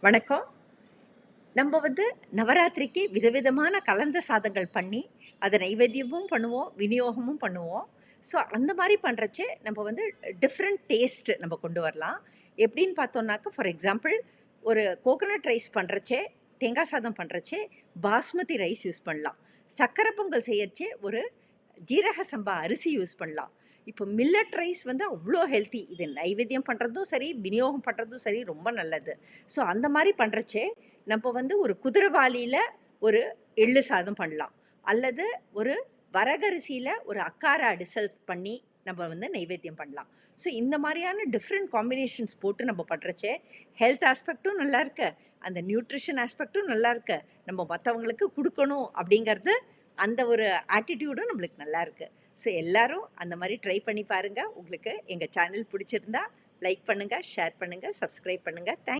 வணக்கம். நம்ம நவராத்திரிக்கு விதவிதமான கலந்த சாதங்கள் பண்ணி, அத நைவேத்தியமும் பண்ணுவோம், விநியோகமும் பண்ணுவோம். ஸோ, அந்த மாரி பண்றச்சே நம்ம டிஃப்ரெண்ட் டேஸ்ட் நம்ம கொண்டு வரலாம். எப்படின்னு பார்த்தோம்னாக்க, ஃபார் எக்ஸாம்பிள் ஒரு கோகனட் ரைஸ் பண்றச்சே, தேங்காய் சாதம் பண்றச்சே, பாஸ்மதி ரைஸ் யூஸ் பண்ணலாம். சர்க்கரை பொங்கல் செய்யறச்சே ஒரு ஜீரக சம்பா அரிசி யூஸ் பண்ணலாம். இப்போ மில்லட் ரைஸ் அவ்வளோ ஹெல்த்தி. இது நைவேத்தியம் பண்ணுறதும் சரி, விநியோகம் பண்ணுறதும் சரி ரொம்ப நல்லது. ஸோ அந்த மாதிரி பண்ணுறச்சே நம்ம ஒரு குதிரைவாளியில் ஒரு எள்ளு சாதம் பண்ணலாம். அல்லது ஒரு வரகரிசியில் ஒரு அக்கார அடிசல்ஸ் பண்ணி நம்ம நைவேத்தியம் பண்ணலாம். ஸோ இந்த மாதிரியான டிஃப்ரெண்ட் காம்பினேஷன்ஸ் போட்டு நம்ம பண்ணுறச்சே ஹெல்த் ஆஸ்பெக்டும் நல்லா இருக்கு, அந்த நியூட்ரிஷன் ஆஸ்பெக்டும் நல்லா இருக்கு. நம்ம மற்றவங்களுக்கு கொடுக்கணும் அப்படிங்கிறது அந்த ஒரு ஆட்டிடியூடும் நம்மளுக்கு நல்லா இருக்கு. ஸோ எல்லாரும் அந்த மாதிரி ட்ரை பண்ணி பாருங்கள். உங்களுக்கு எங்கள் சேனல் பிடிச்சிருந்தா லைக் பண்ணுங்கள், ஷேர் பண்ணுங்கள், சப்ஸ்கிரைப் பண்ணுங்கள். தேங்க்